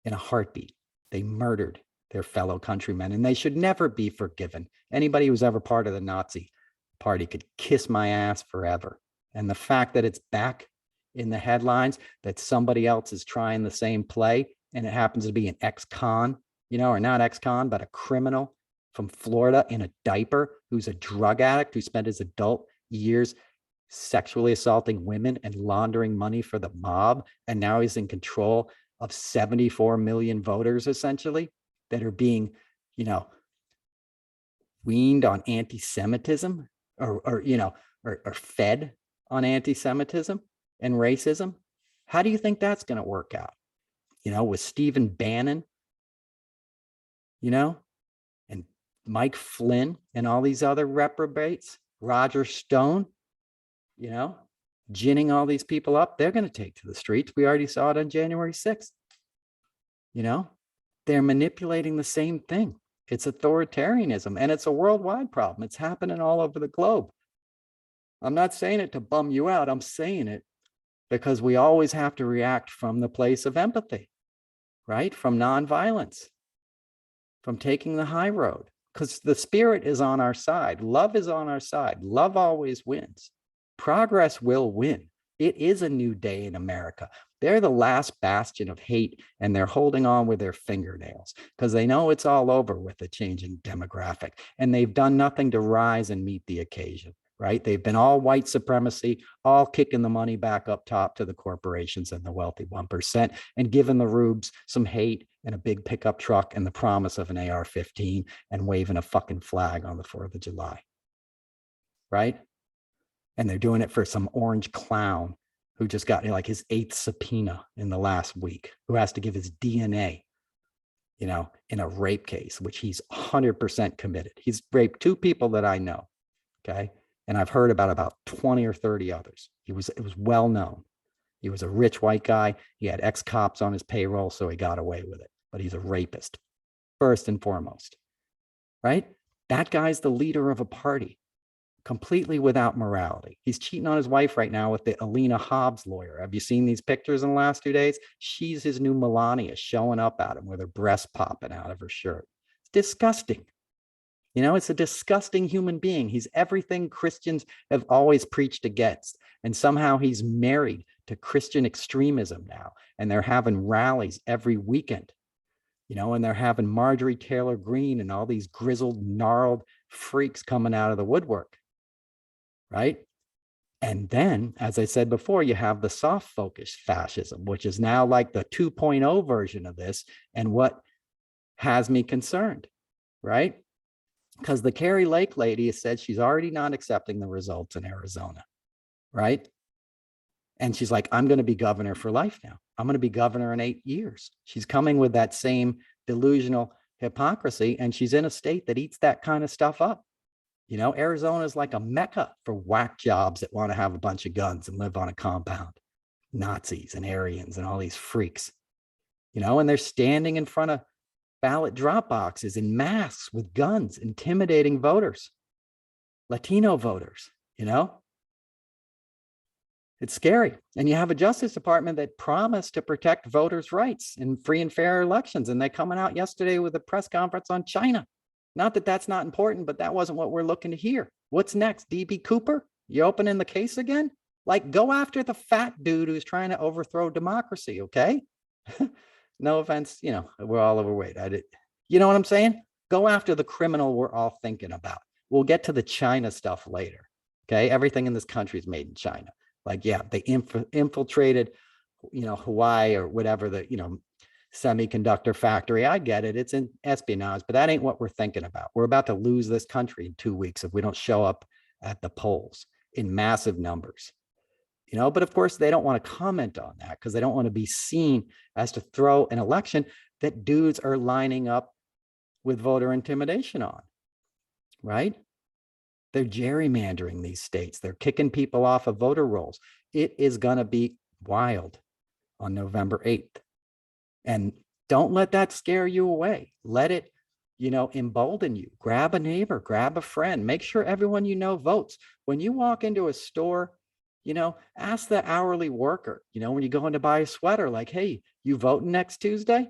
A: in a heartbeat. They murdered their fellow countrymen, and they should never be forgiven. Anybody who's ever part of the Nazi party could kiss my ass forever. And the fact that it's back in the headlines, that somebody else is trying the same play, and it happens to be an ex-con, you know, or not ex-con, but a criminal from Florida in a diaper who's a drug addict who spent his adult years sexually assaulting women and laundering money for the mob. And now he's in control of 74 million voters, essentially, that are being, you know, weaned on anti-Semitism or you know, or fed on anti-Semitism and racism. How do you think that's going to work out? You know, with Stephen Bannon, you know, and Mike Flynn and all these other reprobates, Roger Stone, you know, ginning all these people up, they're going to take to the streets. We already saw it on January 6th. You know, they're manipulating the same thing. It's authoritarianism, and it's a worldwide problem. It's happening all over the globe. I'm not saying it to bum you out. I'm saying it because we always have to react from the place of empathy, right? From nonviolence, from taking the high road, because the spirit is on our side. Love is on our side. Love always wins. Progress will win. It is a new day in America. They're the last bastion of hate, and they're holding on with their fingernails because they know it's all over with the changing demographic, and they've done nothing to rise and meet the occasion, right? They've been all white supremacy, all kicking the money back up top to the corporations and the wealthy 1%, and giving the rubes some hate and a big pickup truck and the promise of an AR-15 and waving a fucking flag on the 4th of July, right? And they're doing it for some orange clown who just got like his 8th subpoena in the last week, who has to give his DNA, you know, in a rape case, which he's 100% committed. He's raped 2 people that I know, okay? And I've heard about 20 or 30 others. It was well known. He was a rich white guy. He had ex-cops on his payroll, so he got away with it. But he's a rapist, first and foremost, right? That guy's the leader of a party, completely without morality. He's cheating on his wife right now with the Alina Hobbs lawyer. Have you seen these pictures in the last 2 days? She's his new Melania, showing up at him with her breast popping out of her shirt. It's disgusting. You know, it's a disgusting human being. He's everything Christians have always preached against. And somehow he's married to Christian extremism now. And they're having rallies every weekend, you know, and they're having Marjorie Taylor Greene and all these grizzled, gnarled freaks coming out of the woodwork, right? And then, as I said before, you have the soft focus fascism, which is now like the 2.0 version of this. And what has me concerned, right? Because the Carrie Lake lady has said she's already not accepting the results in Arizona, right? And she's like, I'm going to be governor for life now. I'm going to be governor in 8 years. She's coming with that same delusional hypocrisy, and she's in a state that eats that kind of stuff up. You know, Arizona is like a mecca for whack jobs that want to have a bunch of guns and live on a compound. Nazis and Aryans and all these freaks, you know, and they're standing in front of ballot drop boxes in masks with guns, intimidating voters, Latino voters, you know. It's scary. And you have a Justice Department that promised to protect voters' rights in free and fair elections. And they're coming out yesterday with a press conference on China. Not that that's not important, but that wasn't what we're looking to hear. What's next? DB Cooper? You opening the case again? Like, go after the fat dude who's trying to overthrow democracy, okay? No offense, you know, we're all overweight. You know what I'm saying? Go after the criminal we're all thinking about. We'll get to the China stuff later, okay? Everything in this country is made in China. Like, yeah, they infiltrated, you know, Hawaii or whatever, the, you know, semiconductor factory. I get it. It's in espionage, but that ain't what we're thinking about. We're about to lose this country in 2 weeks if we don't show up at the polls in massive numbers. You know, but of course they don't want to comment on that because they don't want to be seen as to throw an election that dudes are lining up with voter intimidation on, right? They're gerrymandering these states. They're kicking people off of voter rolls. It is going to be wild on November 8th. And don't let that scare you away. Let it, you know, embolden you. Grab a neighbor, grab a friend, make sure everyone you know votes. When you walk into a store, you know, ask the hourly worker, you know, when you go in to buy a sweater, like, hey, you voting next Tuesday?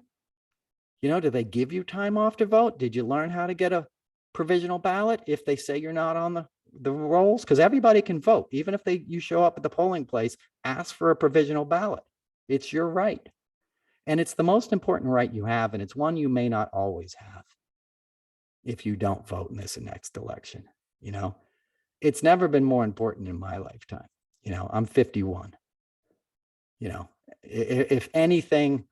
A: You know, do they give you time off to vote? Did you learn how to get a provisional ballot if they say you're not on the rolls? Because everybody can vote. Even if you show up at the polling place, ask for a provisional ballot. It's your right. And it's the most important right you have. And it's one you may not always have if you don't vote in this next election. You know, it's never been more important in my lifetime. You know, I'm 51. You know, if anything,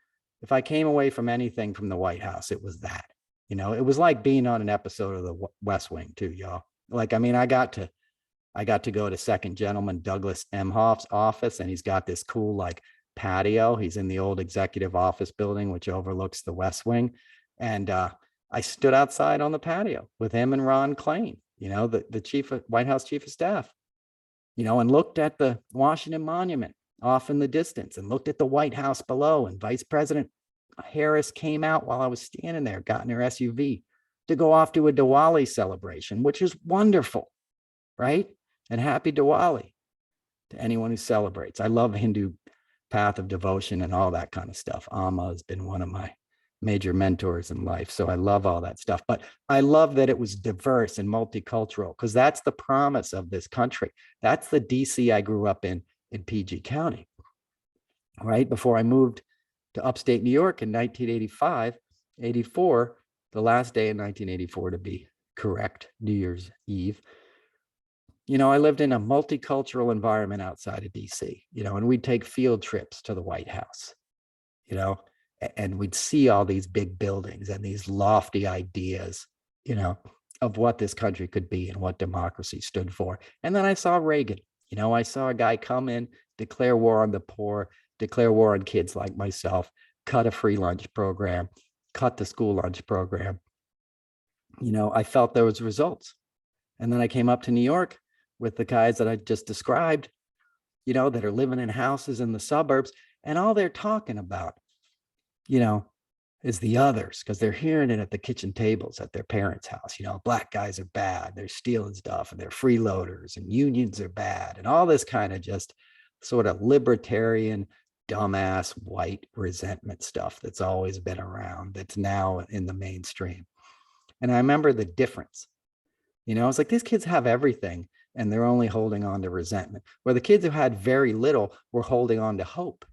A: if I came away from anything from the White House, it was that. You know, it was like being on an episode of the West Wing too, y'all. Like, I mean, I got to go to Second Gentleman Douglas Emhoff's office, and he's got this cool like patio. He's in the old executive office building, which overlooks the West Wing. And I stood outside on the patio with him and Ron Klain, you know, the White House chief of staff, you know, and looked at the Washington Monument off in the distance and looked at the White House below. And Vice President Harris came out while I was standing there, got in her SUV to go off to a Diwali celebration, which is wonderful, right? And happy Diwali to anyone who celebrates. I love Hindu path of devotion and all that kind of stuff. Amma has been one of my major mentors in life. So I love all that stuff. But I love that it was diverse and multicultural, because that's the promise of this country. That's the DC I grew up in PG County, right? Before I moved to upstate New York in 1985, 84, the last day in 1984 to be correct, New Year's Eve. You know, I lived in a multicultural environment outside of DC, you know, and we'd take field trips to the White House, you know, and we'd see all these big buildings and these lofty ideas, you know, of what this country could be and what democracy stood for. And then I saw Reagan, you know, I saw a guy come in, declare war on the poor, declare war on kids like myself, cut a free lunch program, cut the school lunch program. You know, I felt there was results. And then I came up to New York with the guys that I just described, you know, that are living in houses in the suburbs, and all they're talking about, you know, is the others, because they're hearing it at the kitchen tables at their parents' house. You know, black guys are bad, they're stealing stuff, and they're freeloaders, and unions are bad, and all this kind of just sort of libertarian, dumbass, white resentment stuff that's always been around, that's now in the mainstream. And I remember the difference. You know, it's like these kids have everything and they're only holding on to resentment, where the kids who had very little were holding on to hope.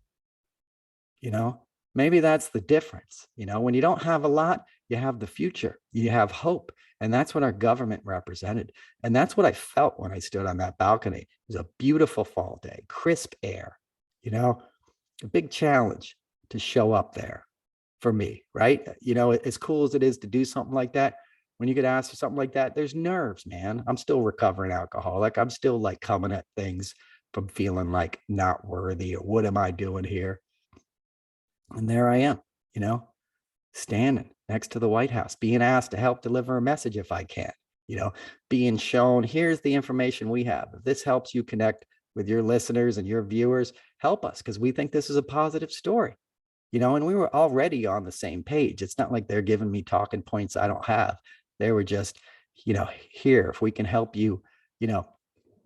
A: You know, maybe that's the difference. You know, when you don't have a lot, you have the future, you have hope. And that's what our government represented. And that's what I felt when I stood on that balcony. It was a beautiful fall day, crisp air, you know, a big challenge to show up there for me, right? You know, as cool as it is to do something like that, when you get asked for something like that, there's nerves, man. I'm still recovering alcoholic. I'm still like coming at things from feeling like not worthy, or what am I doing here? And there I am, you know, standing next to the White House, being asked to help deliver a message if I can. being shown, here's the information we have. If this helps you connect with your listeners and your viewers, help us, because we think this is a positive story, and we were already on the same page. It's not like they're giving me talking points I don't have. They were just, here, if we can help you,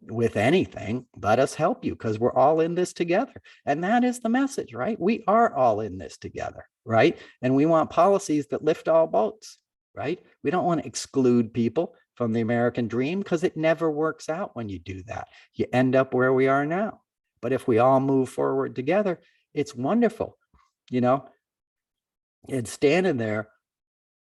A: with anything, let us help you, because we're all in this together. And that is the message, right? We are all in this together, right? And we want policies that lift all boats, right? We don't want to exclude people from the American dream, because it never works out when you do that. You end up where we are now. But if we all move forward together, it's wonderful. And standing there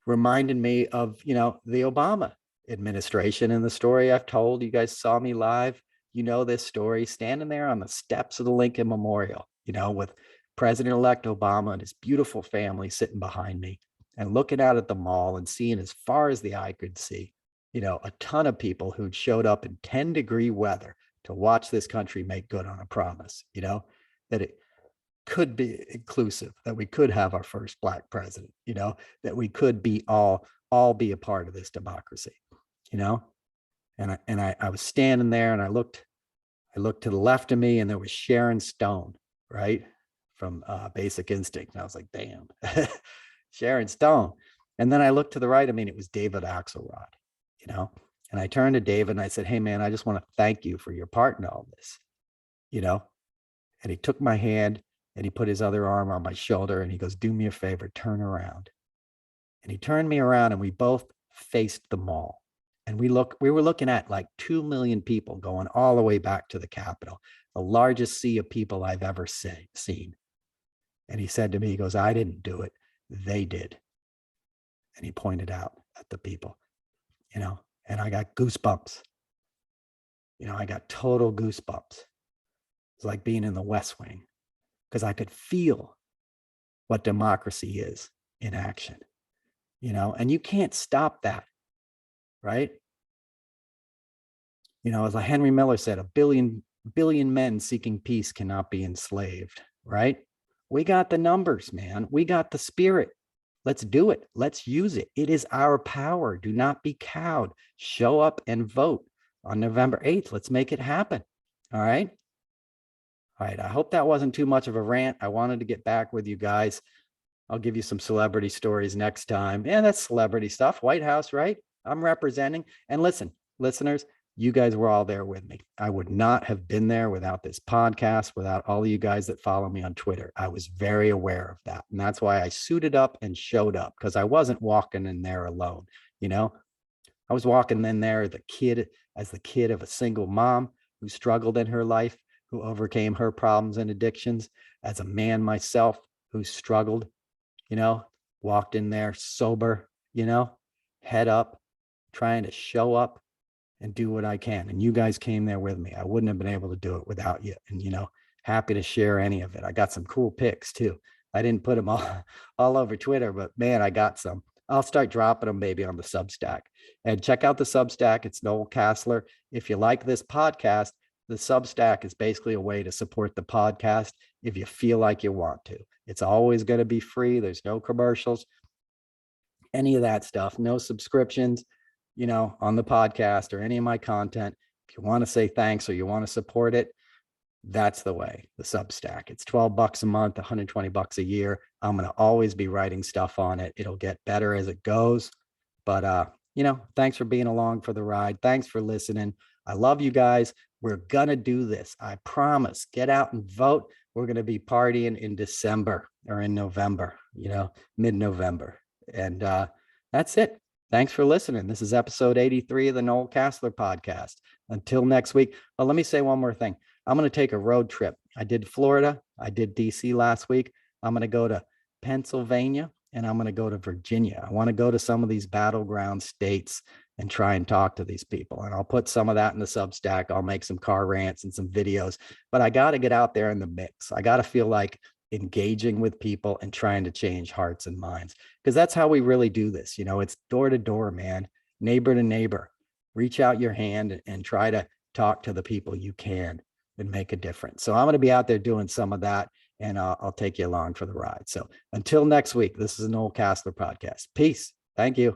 A: reminded me of, the Obama administration and the story I've told. You guys saw me live. This story, standing there on the steps of the Lincoln Memorial, with President-elect Obama and his beautiful family sitting behind me, and looking out at the mall and seeing as far as the eye could see, a ton of people who'd showed up in 10-degree weather to watch this country make good on a promise, that it could be inclusive, that we could have our first Black president, that we could be all be a part of this democracy, and I was standing there, and I looked to the left of me, and there was Sharon Stone, right, from Basic Instinct, and I was like, damn, Sharon Stone. And then I looked to the right of me, and it was David Axelrod, and I turned to David and I said, hey man, I just want to thank you for your part in all this, and he took my hand and he put his other arm on my shoulder, and he goes, do me a favor, turn around. And he turned me around, and we both faced the mall. And we were looking at like 2 million people going all the way back to the Capitol, the largest sea of people I've ever seen. And he said to me, he goes, I didn't do it, they did. And he pointed out at the people, and I got goosebumps. I got total goosebumps. It's like being in the West Wing, because I could feel what democracy is in action, and you can't stop that, right? As like Henry Miller said, a billion men seeking peace cannot be enslaved, right? We got the numbers, man. We got the spirit. Let's do it. Let's use it. It is our power. Do not be cowed. Show up and vote on November 8th. Let's make it happen. All right. All right. I hope that wasn't too much of a rant. I wanted to get back with you guys. I'll give you some celebrity stories next time. Yeah, that's celebrity stuff. White House, right? I'm representing. And listen, listeners, you guys were all there with me. I would not have been there without this podcast, without all of you guys that follow me on Twitter. I was very aware of that. And that's why I suited up and showed up, because I wasn't walking in there alone. I was walking in there as the kid of a single mom who struggled in her life, who overcame her problems and addictions, as a man myself who struggled, walked in there sober, head up, trying to show up and do what I can. And you guys came there with me. I wouldn't have been able to do it without you. And, happy to share any of it. I got some cool pics too. I didn't put them all over Twitter, but man, I got some. I'll start dropping them maybe on the Substack. And check out the Substack. It's Noel Casler. If you like this podcast, the Substack is basically a way to support the podcast if you feel like you want to. It's always going to be free. There's no commercials, any of that stuff, no subscriptions, on the podcast or any of my content. If you want to say thanks or you want to support it, that's the way. The Substack. It's $12 a month, $120 a year. I'm going to always be writing stuff on it. It'll get better as it goes. But, thanks for being along for the ride. Thanks for listening. I love you guys. We're going to do this. I promise. Get out and vote. We're going to be partying in December or in November, mid-November. And that's it. Thanks for listening. This is episode 83 of the Noel Casler podcast. Until next week. Well, let me say one more thing. I'm going to take a road trip. I did Florida. I did DC last week. I'm going to go to Pennsylvania, and I'm going to go to Virginia. I want to go to some of these battleground states and try and talk to these people. And I'll put some of that in the Substack. I'll make some car rants and some videos, but I got to get out there in the mix. I got to feel like engaging with people and trying to change hearts and minds, because that's how we really do this. It's door to door, man, neighbor to neighbor. Reach out your hand and try to talk to the people you can and make a difference. So I'm going to be out there doing some of that, and I'll take you along for the ride. So until next week, this is an Noel Casler podcast. Peace. Thank you.